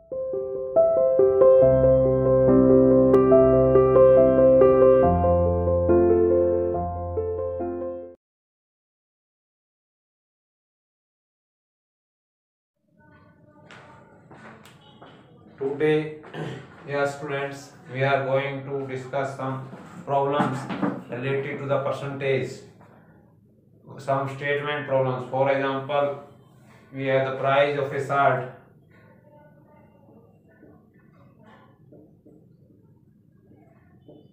Today, yes students, we are going to discuss some problems related to the percentage, some statement problems. For example, we have the price of a shirt.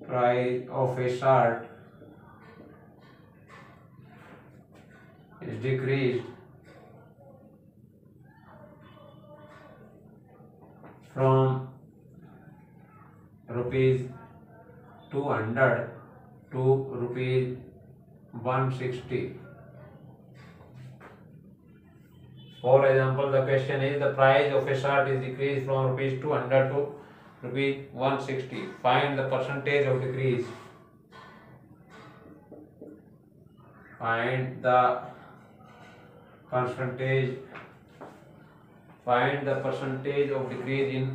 Price of a shirt is decreased from rupees 200 to rupees 160. For example, the question is the price of a shirt is decreased from rupees 200 to rupees 160. Find the percentage of decrease. Find the percentage. Find the percentage of decrease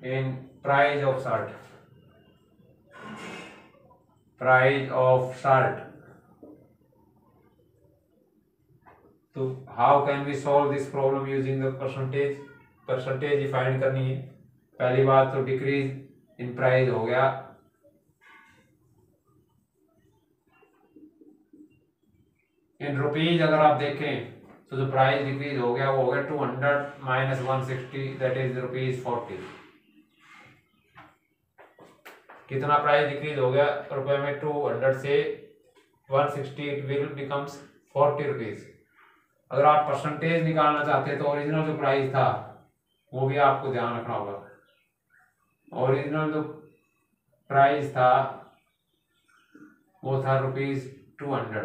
in price of shirt. Price of shirt. तो how can we solve this problem using the percentage? Percentage find करनी है. पहली बात तो decrease in price हो गया. In rupees अगर आप देखें तो जो प्राइस डिक्रीज हो गया वो हो गया 200 माइनस 160, दैट इज रुपीज 40. कितना प्राइस डिक्रीज हो गया रुपए में? 200 से 160, इट विल बिकम्स 40 रुपीज. अगर आप परसेंटेज निकालना चाहते हैं तो ओरिजिनल जो प्राइस था वो भी आपको ध्यान रखना होगा. ओरिजिनल जो प्राइस था वो था रुपीज 200.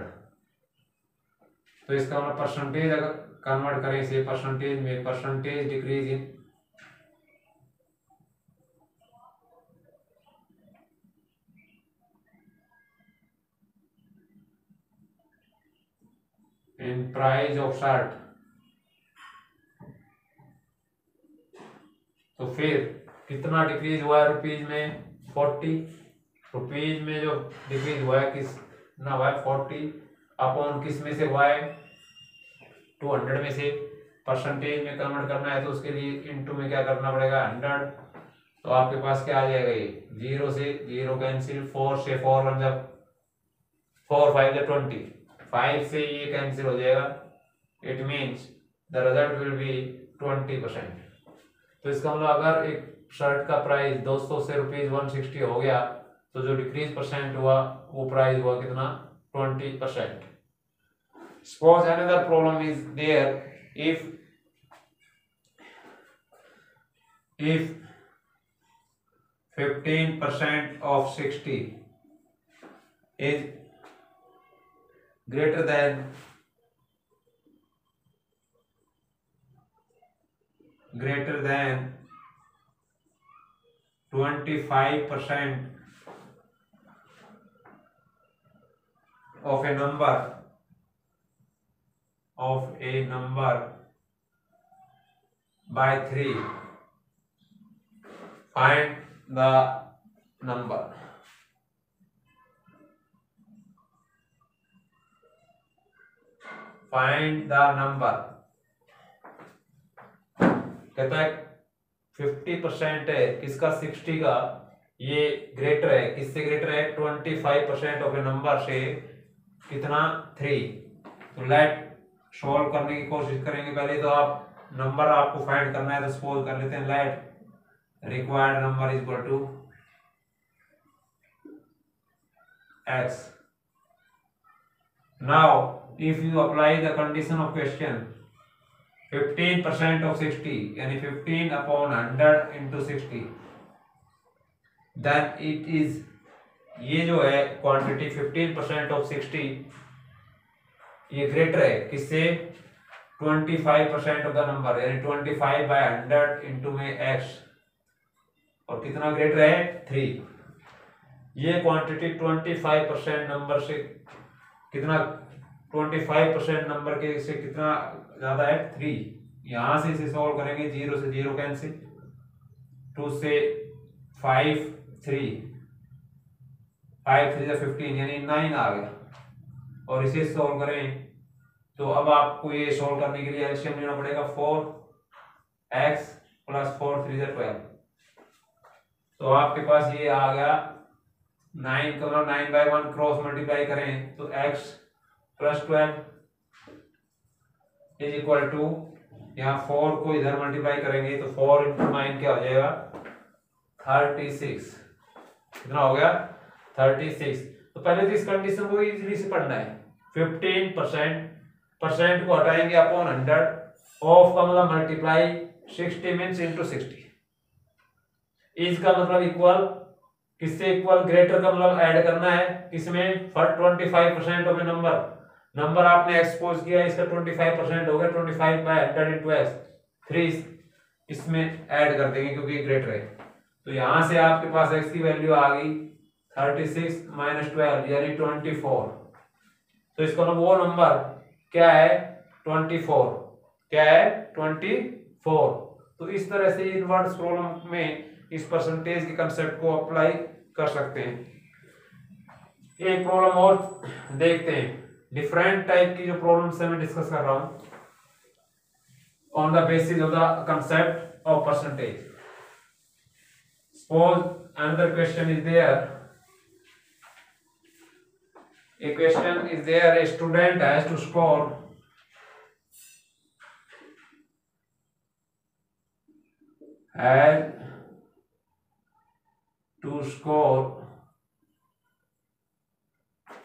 तो इसका मतलब परसेंटेज अगर कन्वर्ट करें इसे परसेंटेज में, percentage decrease in price of shirt. तो फिर कितना डिक्रीज हुआ है रुपीज में? 40. रुपीज में जो डिक्रीज हुआ है किस ना हुआ है 40 अपॉन किस में से हुआ है? 200 में से. परसेंटेज में कन्वर्ट करना है तो उसके लिए इनटू में क्या करना पड़ेगा? 100. तो आपके पास क्या आ जाएगा? ये 0 से 0 कैंसिल, 4 से 4 बन जा, 4 5 20, 5 से ये कैंसिल हो जाएगा. It means the result will be 20%. तो इसका मतलब अगर एक शर्ट का प्राइस 200 से रुपीज 160 हो गया तो जो डिक्रीज परसेंट हुआ वो प्राइस हुआ कितना? 20%. Suppose another problem is there. If 15% of 60 is greater than 25% of a number by 3, find the number. Find the number. कहता है 50% है किसका? 60 का. ये ग्रेटर है किससे? ग्रेटर है 25% ऑफ ए नंबर से. कितना? 3. तो लेट सॉल्व करने की कोशिश करेंगे. पहले तो आप नंबर आपको फाइंड करना है तो सपोज कर लेते हैं let required number is equal to x. Now if you apply the condition of question 15% of 60 यानी 15 upon 100 into 60, then it is, ये जो है क्वांटिटी 15% ऑफ 60 ये ग्रेटर है किससे? 25% ऑफ द नंबर यानी 25/100 इंटू में x. और कितना ग्रेटर है? 3. ये क्वांटिटी 25% नंबर से कितना 25% नंबर के से कितना ज्यादा है 3। यहां से इसे सॉल्व करेंगे, 0 से 0 कैंसिल, 2 से 5 3, 5 3 से 15 यानी 9 आ गया। और इसे सॉल्व करें तो अब आपको ये सॉल्व करने के लिए एलसीएम लेना पड़ेगा, 4x प्लस 4 3 से 12। तो आपके पास ये आ गया 9 का मतलब 9/1 क्रॉस मल्टीप्लाई करें तो x plus 12 is equal to, यहाँ 4 को इधर मल्टीप्लाई करेंगे तो 4 इंटू 9 क्या हो जाएगा 36। कितना हो गया 36। तो पहले तो इस कंडीशन को इजीली से पढ़ना है। 15% परसेंट को हटाएंगे अपॉन 100, ऑफ का मतलब मल्टीप्लाई, 60 मीन्स इंटू 60, इज का मतलब इक्वल, किससे इक्वल, ग्रेटर का मतलब ऐड करना है किसमें 25% ऑफ नंबर आपने एक्सपोज किया, इसका 25% हो गया, 25/100 इंटू एक्स, 3 इसमें ऐड कर देंगे क्योंकि ग्रेटर है। तो यहां से आपके पास x की वैल्यू आ गई 36 माइनस 12 यानी 24। तो इसका मतलब वो नंबर क्या है 24, क्या है 24। तो इस तरह से इनवर्स प्रॉब्लम में इस परसेंटेज के कंसेप्ट को अप्लाई कर सकते हैं। एक प्रॉब्लम और देखते हैं, डिफरेंट टाइप की जो प्रॉब्लम्स है मैं डिस्कस कर रहा हूं on the basis of the concept of percentage. Suppose another question is there, a question is there, a student has to score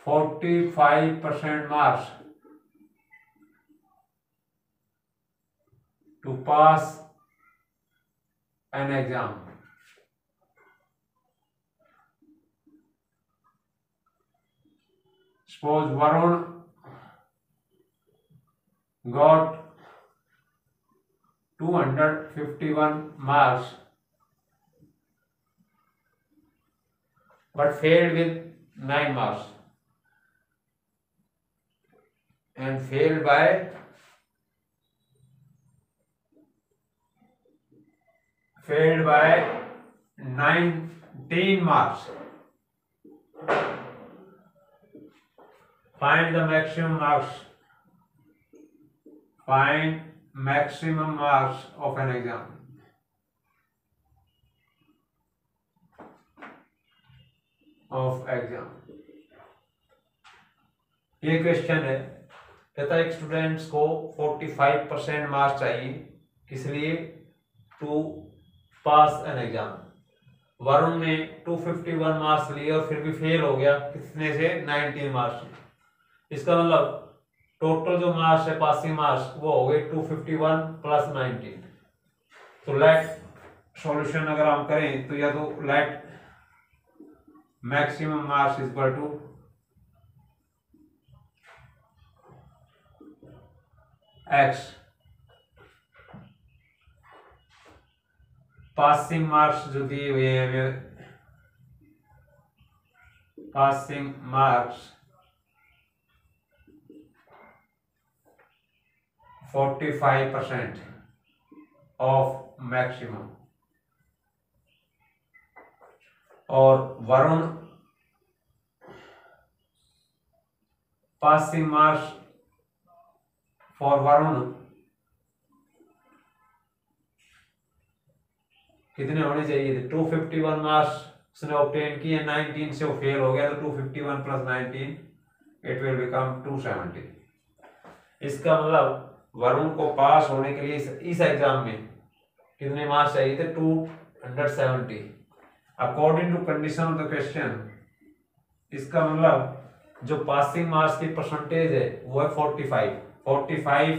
45% marks to pass an exam. Suppose Varun got 251 marks but failed with 9 marks and failed by 19 marks. Find the maximum marks. Find maximum marks of an exam. ये question है, कहता है एक students को 45% marks चाहिए, किस लिए, to pass an exam. Varun ने 251 मार्क्स लिए और फिर भी फेल हो गया, कितने से 19 मार्क्स। इसका मतलब टोटल जो मार्क्स है पासिंग मार्क्स वो हो गए 251 प्लस 19। तो लेट सॉल्यूशन अगर हम करें तो या तो let maximum marks is equal to x, passing marks जो दिए हुए हैं हमें, पासिंग मार्क्स 45% ऑफ मैक्सिमम, और Varun passing marks for Varun कितने होने चाहिए थे, 251 मार्क्स उसने ऑब्टेन किए, 19 से वो फेल हो गया, तो 251 प्लस 19 इट विल बिकम 270। इसका मतलब वरुण को पास होने के लिए इस एग्जाम में कितने मार्क्स चाहिए थे, 270 according to condition of the question. इसका मतलब जो पासिंग मार्क्स की परसेंटेज है वो है 45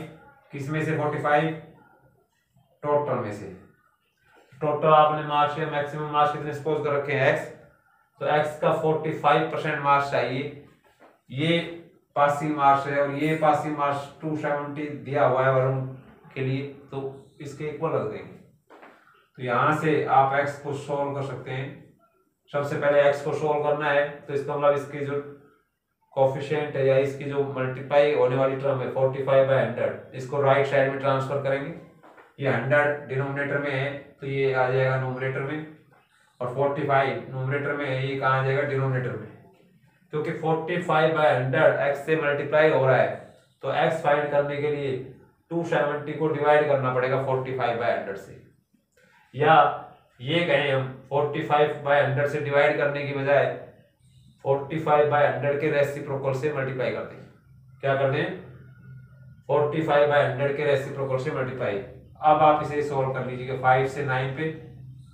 किस में से, 45 टोटल में से। टोटल आपने मार्क्स या मैक्सिमम मार्क्स कितने सपोज कर रखे हैं x, तो x का 45% मार्क्स चाहिए, ये पासिंग मार्क्स है और ये पासिंग मार्क्स 270 दिया हुआ है वरुण के लिए, तो इसके इक्वल रख देंगे। तो यहां से आप x को सोल्व कर सकते हैं। सबसे पहले x को सोल्व करना है, तो इसका मतलब इसके जो कोफिशिएंट है या इसकी जो मल्टीप्लाई होने वाली टर्म है 45/100, इसको राइट साइड में ट्रांसफर करेंगे। ये 100 डिनोमिनेटर में है तो ये आ जाएगा नोमिनेटर में, और 45 नोमिनेटर में है, ये कहाँ आ जाएगा डिनोमिनेटर में। क्योंकि 45/100 x से मल्टीप्लाई हो रहा है तो x फाइंड करने के लिए 270 को डिवाइड करना पड़ेगा 45/100 से, या ये कहें हम 45/100 से डिवाइड करने की बजाय 45/100 के रेसिप्रोकल से मल्टीप्लाई कर दें। क्या कर दें? 45/100 के रेसिप्रोकल से मल्टीप्लाई। अब आप इसे सॉल्व कर लीजिएगा। 5 से 9 पे,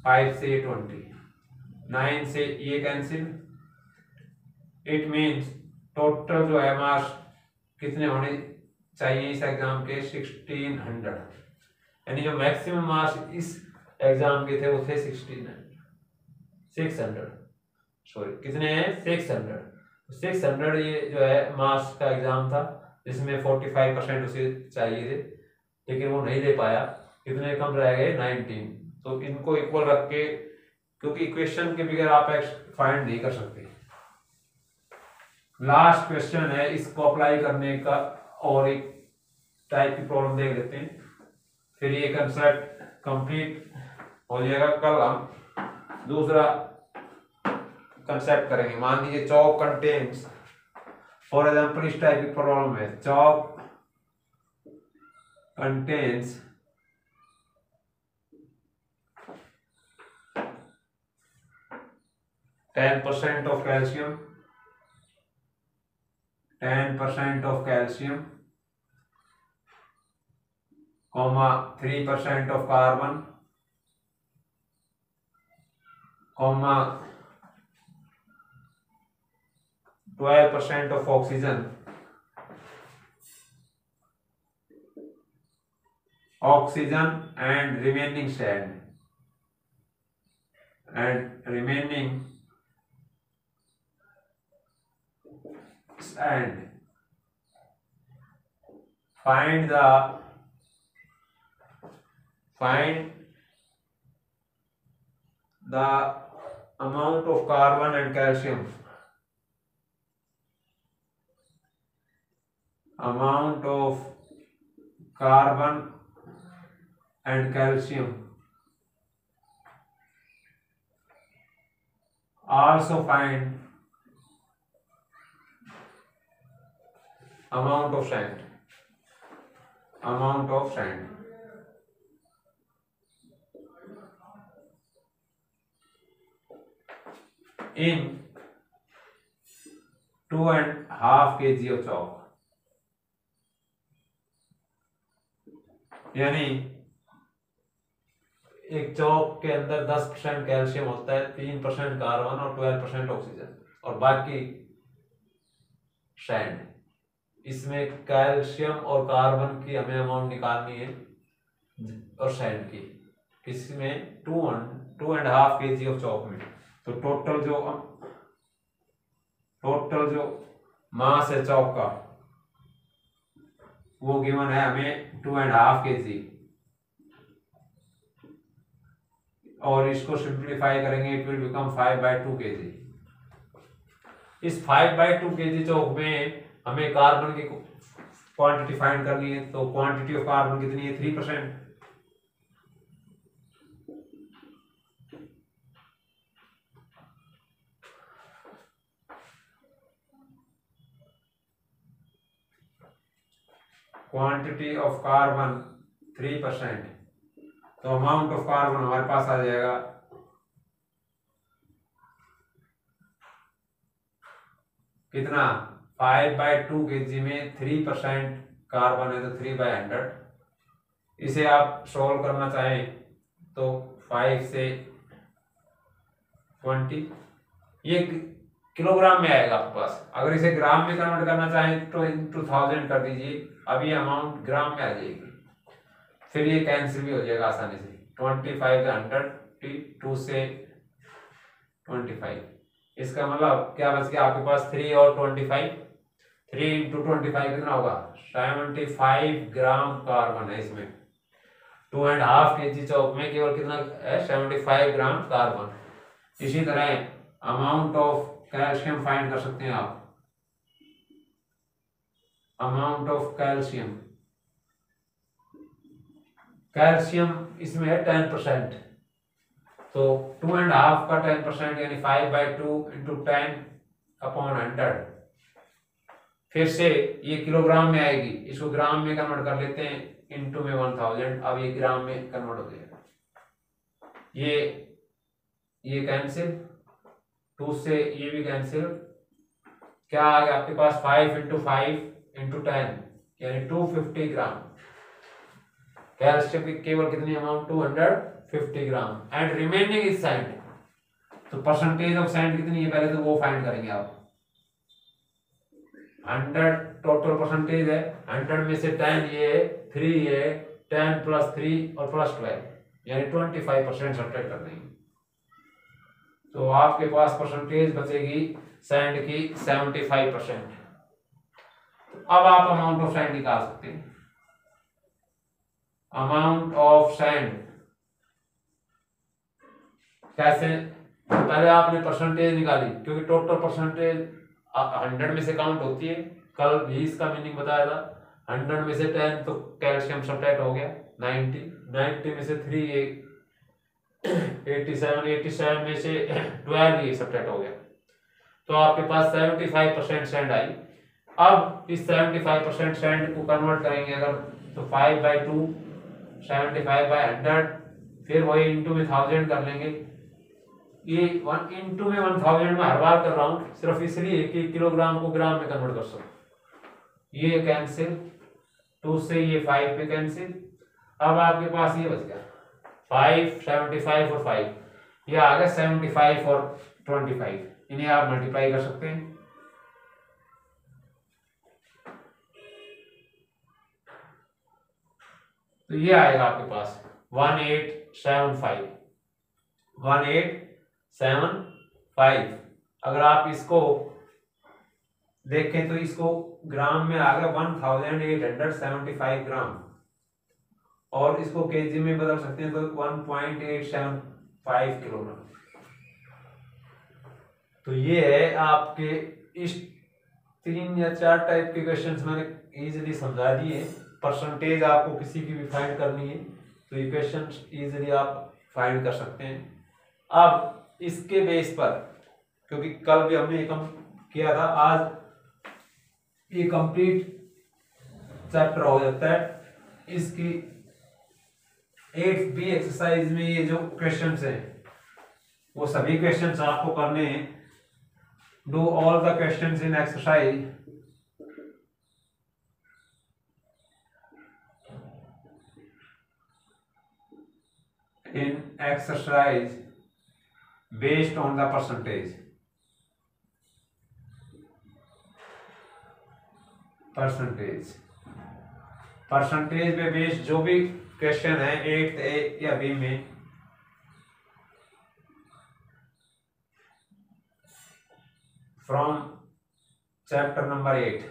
5 से 20, 9 से ये कैंसिल। इट मीन्स टोटल जो है मार्क्स कितने होने चाहिए इस एग्जाम के? 1600, यानी जो मैक्सिमम मार्क्स इस एग्जाम के थे वो थे 600 सॉरी कितने हैं? 600 ये जो है मार्क्स का एग्जाम था जिसमें 45% उसे चाहिए थे, लेकिन वो नहीं दे पाया। कितने कम रह गए? 19। तो इनको इक्वल रख के, क्योंकि इक्वेशन के बगैर आप एक्स फाइंड नहीं कर सकते। लास्ट क्वेश्चन है, इसको अप्लाई करने का और एक टाइप की प्रॉब्लम देख लेते हैं, फिर ये कंसेप्ट कंप्लीट हो जाएगा। कल हम दूसरा कंसेप्ट करेंगे। मान लीजिए चौक कंटेन्स, फॉर एग्जांपल इस टाइप की प्रॉब्लम है, चौक contains 10% of calcium, 10% of calcium, 3% of carbon, 12% of oxygen, and remaining sand, find the amount of carbon and calcium, also find amount of sand, in 2.5 kg of chalk। यानी एक चौक के अंदर 10% calcium होता है, 3% carbon और 12% oxygen, और बाकी sand. इसमें कैल्शियम और कार्बन की हमें अमाउंट निकालनी है और सैंड की, किसमें? 2.5 kg ऑफ चौक में। तो टोटल जो मास है चौक का वो गिवन है हमें 2.5 kg, और इसको सिंप्लीफाई करेंगे इट विल बिकम 5/2 kg। इस 5/2 kg चौक में हमें कार्बन की क्वांटिटी फाइंड करनी है, तो क्वांटिटी ऑफ कार्बन कितनी है? 3%। क्वांटिटी ऑफ कार्बन 3%, तो अमाउंट ऑफ कार्बन हमारे पास आ जाएगा कितना? 5/2 kg में 3% कार्बन है तो 3/100। इसे आप सॉल्व करना चाहें तो 5 से 20, ये किलोग्राम में आएगा आपके पास। अगर इसे ग्राम में कन्वर्ट करना चाहें तो into 1000 कर दीजिए, अब ये अमाउंट ग्राम में आ जाएगी, फिर ये कैंसिल भी हो जाएगा आसानी से। 25 से 100, 2 से 25, इसका मतलब क्या बच गया आपके पास? 3 और 25, 3 into 25 कितना होगा? 75 ग्राम कार्बन है इसमें। 2.5 kg चौक में केवल कितना है? 75 ग्राम कार्बन। इसी तरह अमाउंट ऑफ कैल्शियम फाइंड कर सकते हैं आप, अमाउंट ऑफ कैल्शियम, कैल्शियम इसमें है 10%, तो 2.5 का 10% यानी 5/2 इंटू 10/100। फिर से ये किलोग्राम में आएगी, इसको ग्राम में कन्वर्ट कर लेते हैं, इंटू में 1000, अब ये ग्राम में कन्वर्ट हो जाएगा। ये कैंसिल, 2 से ये भी कैंसिल, क्या आ गया आपके पास 5 इंटू 5 इंटू 10 यानी 250 ग्राम। कैल्शियम की केवल कितनी amount 250 gram and remaining is sand. तो परसेंटेज ऑफ सैंड कितनी है पहले तो वो फाइंड करेंगे आप। 100 टोटल परसेंटेज है, 100 में से 10 ये 3 ये 10 + 3 और +12 यानी 25% सब्ट्रैक्ट कर देंगे, तो आपके पास परसेंटेज बचेगी सैंड की 75%। अब आप अमाउंट ऑफ सैंड निकाल सकते हैं। अमाउंट ऑफ सैंड कैसे, पहले आपने परसेंटेज निकाली क्योंकि टोटल परसेंटेज 100 में से काउंट होती है, कल भी इसका मीनिंग बताया था। 100 में से 10 तो कैल्शियम सब्ट्रैक्ट हो गया 90 में से 3 87 में से 12 ये सब्ट्रैक्ट हो गया, तो आपके पास 75% सैंड आई। अब इस 75% सैंड को कन्वर्ट करेंगे अगर तो 5/2 75/100, फिर वही इंटू में 1000 कर लेंगे। ये 1 इंटू में 1000 में हर बार कर रहा हूँ सिर्फ इसलिए कि किलोग्राम को ग्राम में कन्वर्ट कर सकूं। ये कैंसिल, 2 से ये 5 पे कैंसिल। अब आपके पास ये बच गया 5 75 और 5, ये आ गया 75 और 25, इन्हें आप मल्टीप्लाई कर सकते हैं। तो ये आएगा आपके पास 1875। अगर आप इसको देखें तो इसको ग्राम में आ गया 1875 ग्राम, और इसको केजी में बदल सकते हैं तो 1.875 किलोग्राम। तो ये है आपके इस 3 या 4 टाइप के क्वेश्चंस मैंने इजीली समझा दिए। परसेंटेज आपको किसी की भी फाइंड करनी है तो ये क्वेश्चन इजीली आप फाइंड कर सकते हैं। अब इसके बेस पर, क्योंकि कल भी हमने कम किया था, आज ये कंप्लीट चैप्टर हो जाता है। इसकी 8B एक्सरसाइज में ये जो क्वेश्चंस हैं वो सभी क्वेश्चंस आपको करने हैं। Do all the questions in exercise based on the percentage पे बेस्ड जो भी क्वेश्चन है 8th A या B में, फ्रॉम चैप्टर नंबर 8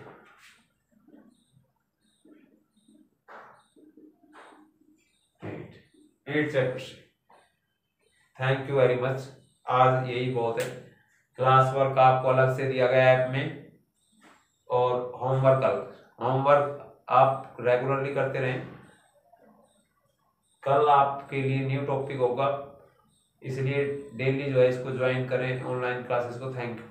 चैप्टर से। थैंक यू वेरी मच, आज यही बहुत है। क्लास वर्क आपको अलग से दिया गया ऐप में, और होमवर्क आप रेगुलरली करते रहें। कल आपके लिए न्यू टॉपिक होगा, इसलिए डेली जो है इसको ज्वाइन करें ऑनलाइन क्लासेस को। Thank you.